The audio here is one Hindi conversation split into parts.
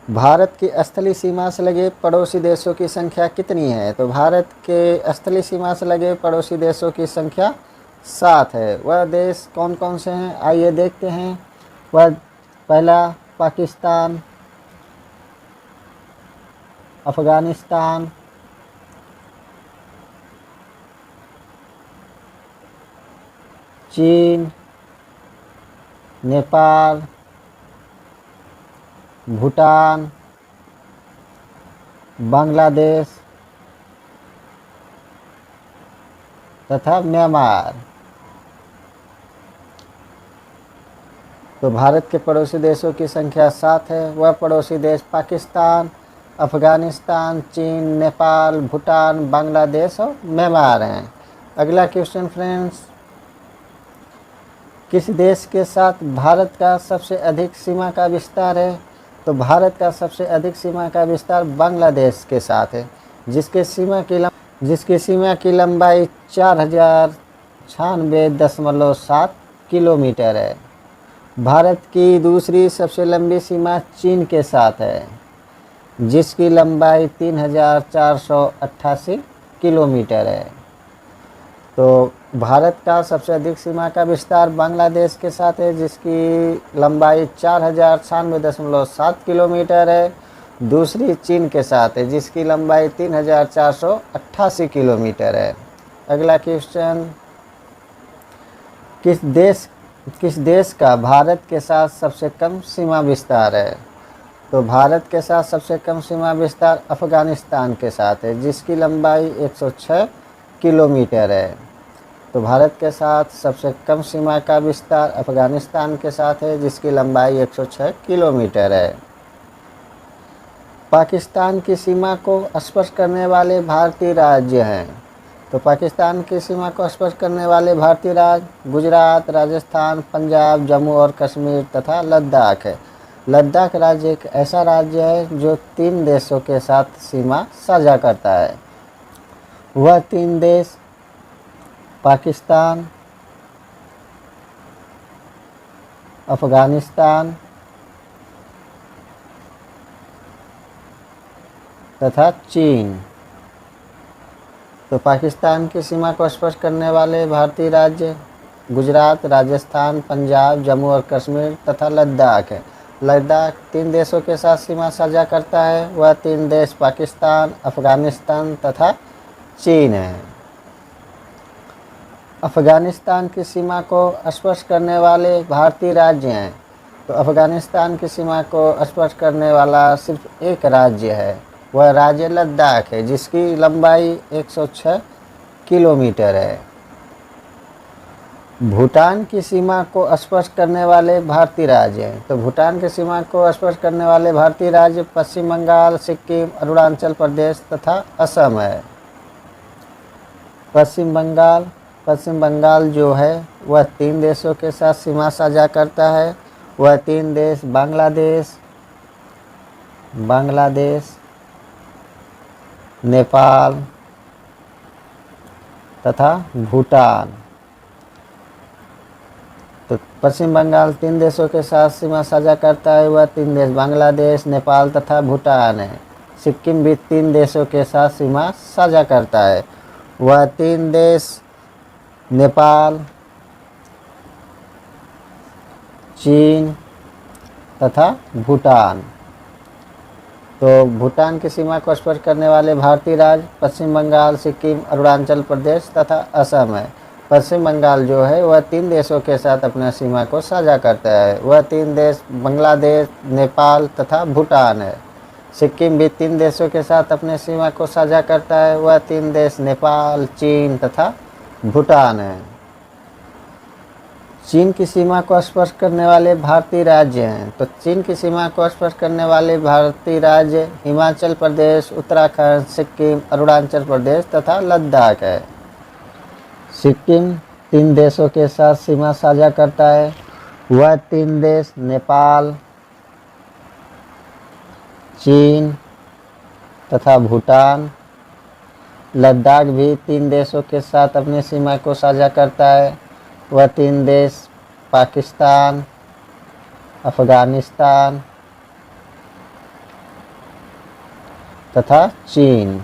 भारत की स्थलीय सीमा से लगे पड़ोसी देशों की संख्या कितनी है? तो भारत के स्थलीय सीमा से लगे पड़ोसी देशों की संख्या 7 है। वह देश कौन कौन से हैं, आइए देखते हैं। वह पहला पाकिस्तान, अफगानिस्तान, चीन, नेपाल, भूटान, बांग्लादेश तथा म्यांमार। तो भारत के पड़ोसी देशों की संख्या 7 है। वह पड़ोसी देश पाकिस्तान, अफगानिस्तान, चीन, नेपाल, भूटान, बांग्लादेश और म्यांमार हैं। अगला क्वेश्चन फ्रेंड्स, किस देश के साथ भारत का सबसे अधिक सीमा का विस्तार है? तो भारत का सबसे अधिक सीमा का विस्तार बांग्लादेश के साथ है, जिसके सीमा की लंबाई 4096.7 किलोमीटर है। भारत की दूसरी सबसे लंबी सीमा चीन के साथ है, जिसकी लंबाई 3488 किलोमीटर है। तो भारत का सबसे अधिक सीमा का विस्तार बांग्लादेश के साथ है, जिसकी लंबाई 4096.7 किलोमीटर है। दूसरी चीन के साथ है, जिसकी लंबाई 3488 किलोमीटर है। अगला क्वेश्चन, किस देश का भारत के साथ सबसे कम सीमा विस्तार है? तो भारत के साथ सबसे कम सीमा विस्तार अफगानिस्तान के साथ है, जिसकी लंबाई 106 किलोमीटर है। तो भारत के साथ सबसे कम सीमा का विस्तार अफगानिस्तान के साथ है, जिसकी लंबाई 106 किलोमीटर है। पाकिस्तान की सीमा को स्पर्श करने वाले भारतीय राज्य हैं। तो पाकिस्तान की सीमा को स्पर्श करने वाले भारतीय राज्य गुजरात, राजस्थान, पंजाब, जम्मू और कश्मीर तथा लद्दाख है। लद्दाख राज्य एक ऐसा राज्य है जो 3 देशों के साथ सीमा साझा करता है। वह 3 देश पाकिस्तान, अफगानिस्तान तथा चीन। तो पाकिस्तान की सीमा को स्पर्श करने वाले भारतीय राज्य गुजरात, राजस्थान, पंजाब, जम्मू और कश्मीर तथा लद्दाख है। लद्दाख 3 देशों के साथ सीमा साझा करता है। वह 3 देश पाकिस्तान, अफगानिस्तान तथा चीन है। अफगानिस्तान की सीमा को स्पर्श करने वाले भारतीय राज्य हैं। तो अफगानिस्तान की सीमा को स्पर्श करने वाला सिर्फ एक राज्य है, वह राज्य लद्दाख है, जिसकी लंबाई 106 किलोमीटर है। भूटान की सीमा को स्पर्श करने वाले भारतीय राज्य हैं। तो भूटान की सीमा को स्पर्श करने वाले भारतीय राज्य पश्चिम बंगाल, सिक्किम, अरुणाचल प्रदेश तथा असम है। पश्चिम बंगाल जो है वह 3 देशों के साथ सीमा साझा करता है। वह 3 देश बांग्लादेश, नेपाल तथा भूटान। तो पश्चिम बंगाल 3 देशों के साथ सीमा साझा करता है। वह 3 देश बांग्लादेश, नेपाल तथा भूटान है। सिक्किम भी 3 देशों के साथ सीमा साझा करता है। वह 3 देश नेपाल, चीन तथा भूटान। तो भूटान की सीमा को स्पर्श करने वाले भारतीय राज्य पश्चिम बंगाल, सिक्किम, अरुणाचल प्रदेश तथा असम है। पश्चिम बंगाल जो है वह 3 देशों के साथ अपना सीमा को साझा करता है। वह 3 देश बांग्लादेश, नेपाल तथा भूटान है। सिक्किम भी 3 देशों के साथ अपने सीमा को साझा करता है। वह 3 देश नेपाल, चीन तथा भूटान है। चीन की सीमा को स्पर्श करने वाले भारतीय राज्य हैं। तो चीन की सीमा को स्पर्श करने वाले भारतीय राज्य हिमाचल प्रदेश, उत्तराखंड, सिक्किम, अरुणाचल प्रदेश तथा लद्दाख है। सिक्किम 3 देशों के साथ सीमा साझा करता है। वह 3 देश नेपाल, चीन तथा भूटान। लद्दाख भी 3 देशों के साथ अपनी सीमा को साझा करता है। वह 3 देश पाकिस्तान, अफगानिस्तान तथा चीन।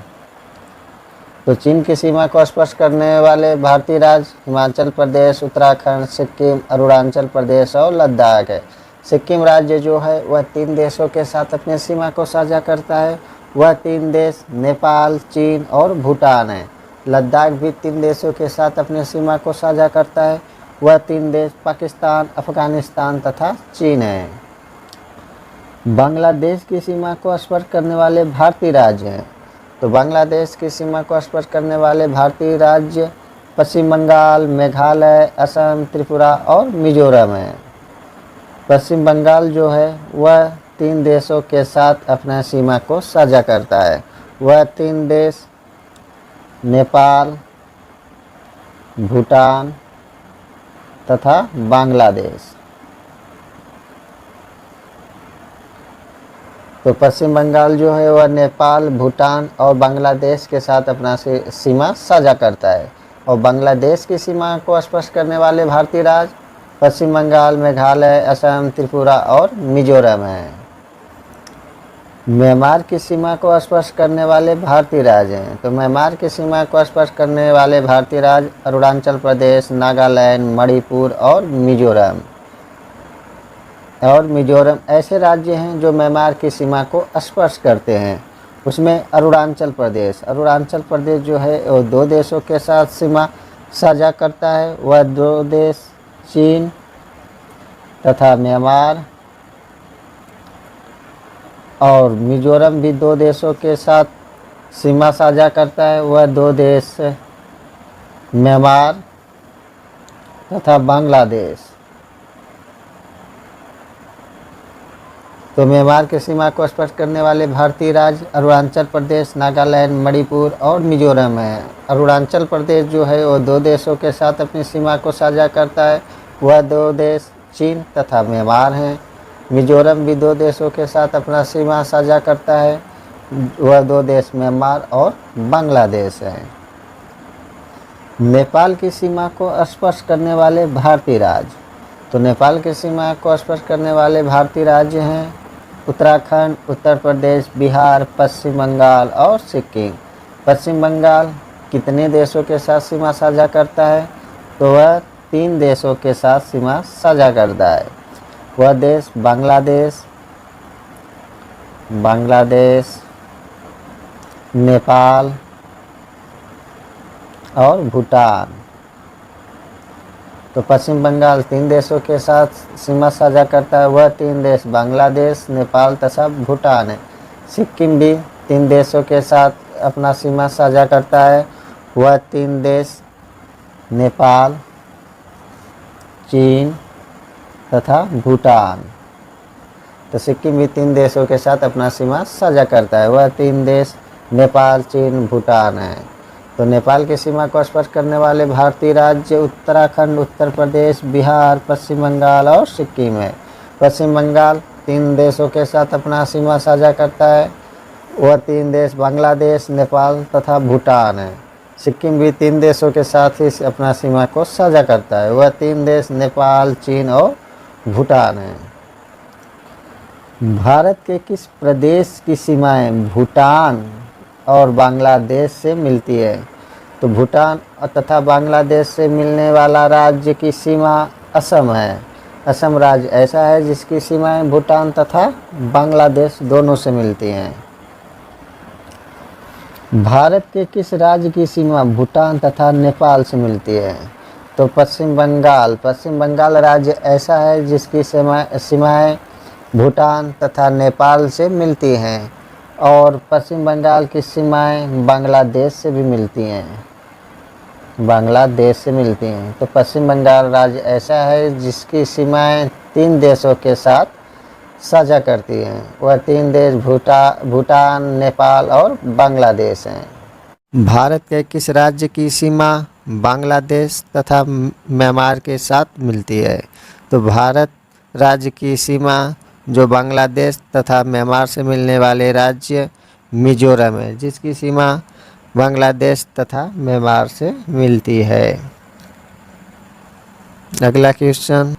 तो चीन की सीमा को स्पर्श करने वाले भारतीय राज्य हिमाचल प्रदेश, उत्तराखंड, सिक्किम, अरुणाचल प्रदेश और लद्दाख है। सिक्किम राज्य जो है वह 3 देशों के साथ अपनी सीमा को साझा करता है। वह 3 देश नेपाल, चीन और भूटान है। लद्दाख भी 3 देशों के साथ अपनी सीमा को साझा करता है। वह 3 देश पाकिस्तान, अफगानिस्तान तथा चीन है। बांग्लादेश की सीमा को स्पर्श करने वाले भारतीय राज्य हैं। तो बांग्लादेश की सीमा को स्पर्श करने वाले भारतीय राज्य पश्चिम बंगाल, मेघालय, असम, त्रिपुरा और मिजोरम है। पश्चिम बंगाल जो है वह 3 देशों के साथ अपना सीमा को साझा करता है। वह 3 देश नेपाल, भूटान तथा बांग्लादेश। तो पश्चिम बंगाल जो है वह नेपाल, भूटान और बांग्लादेश के साथ अपना सीमा साझा करता है। और बांग्लादेश की सीमा को स्पर्श करने वाले भारतीय राज्य पश्चिम बंगाल, मेघालय, असम, त्रिपुरा और मिजोरम है। म्यांमार की सीमा को स्पर्श करने वाले भारतीय राज्य हैं। तो म्यांमार की सीमा को स्पर्श करने वाले भारतीय राज्य अरुणाचल प्रदेश, नागालैंड, मणिपुर और मिजोरम। ऐसे राज्य हैं जो म्यांमार की सीमा को स्पर्श करते हैं। उसमें अरुणाचल प्रदेश जो है वो 2 देशों के साथ सीमा साझा करता है। वह 2 देश चीन तथा म्यांमार। और मिजोरम भी 2 देशों के साथ सीमा साझा करता है। वह 2 देश म्यांमार तथा बांग्लादेश। तो म्यांमार की सीमा को स्पर्श करने वाले भारतीय राज्य अरुणाचल प्रदेश, नागालैंड, मणिपुर और मिजोरम है। अरुणाचल प्रदेश जो है वो 2 देशों के साथ अपनी सीमा को साझा करता है। वह 2 देश चीन तथा म्यांमार हैं। मिजोरम भी 2 देशों के साथ अपना सीमा साझा करता है। वह 2 देश म्यांमार और बांग्लादेश हैं। नेपाल की सीमा को स्पर्श करने वाले भारतीय राज्य। तो नेपाल की सीमा को स्पर्श करने वाले भारतीय राज्य हैं उत्तराखंड, उत्तर प्रदेश, बिहार, पश्चिम बंगाल और सिक्किम। पश्चिम बंगाल कितने देशों के साथ सीमा साझा करता है? तो वह 3 देशों के साथ सीमा साझा करता है। वह देश बांग्लादेश, नेपाल और भूटान। तो पश्चिम बंगाल 3 देशों के साथ सीमा साझा करता है। वह 3 देश बांग्लादेश, नेपाल तथा भूटान है। सिक्किम भी 3 देशों के साथ अपना सीमा साझा करता है। वह 3 देश नेपाल, चीन तथा भूटान। तो सिक्किम भी 3 देशों के साथ अपना सीमा साझा करता है। वह 3 देश नेपाल, चीन, भूटान है। तो नेपाल की सीमा को स्पर्श करने वाले भारतीय राज्य उत्तराखंड, उत्तर प्रदेश, बिहार, पश्चिम बंगाल और सिक्किम है। पश्चिम बंगाल 3 देशों के साथ अपना सीमा साझा करता है। वह 3 देश बांग्लादेश, नेपाल तथा भूटान है। सिक्किम भी 3 देशों के साथ ही अपना सीमा को साझा करता है। वह 3 देश नेपाल, चीन और भूटान है। भारत के किस प्रदेश की सीमाएं भूटान और बांग्लादेश से मिलती है? तो भूटान तथा बांग्लादेश से मिलने वाला राज्य की सीमा असम है। असम राज्य ऐसा है जिसकी सीमाएं भूटान तथा बांग्लादेश दोनों से मिलती हैं। भारत के किस राज्य की सीमा भूटान तथा नेपाल से मिलती है? तो पश्चिम बंगाल राज्य ऐसा है जिसकी सीमाएं भूटान तथा नेपाल से मिलती हैं। और पश्चिम बंगाल की सीमाएं बांग्लादेश से भी मिलती हैं। तो पश्चिम बंगाल राज्य ऐसा है जिसकी सीमाएं 3 देशों के साथ साझा करती हैं। वह 3 देश भूटान, नेपाल और बांग्लादेश हैं। भारत के किस राज्य की सीमा बांग्लादेश तथा म्यांमार के साथ मिलती है? तो भारत राज्य की सीमा जो बांग्लादेश तथा म्यांमार से मिलने वाले राज्य मिजोरम है, जिसकी सीमा बांग्लादेश तथा म्यांमार से मिलती है। अगला क्वेश्चन,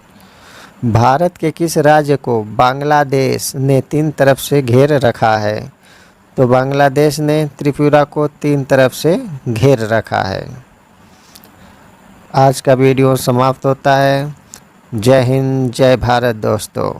भारत के किस राज्य को बांग्लादेश ने 3 तरफ से घेर रखा है? तो बांग्लादेश ने त्रिपुरा को 3 तरफ से घेर रखा है। आज का वीडियो समाप्त होता है। जय हिंद, जय भारत दोस्तों।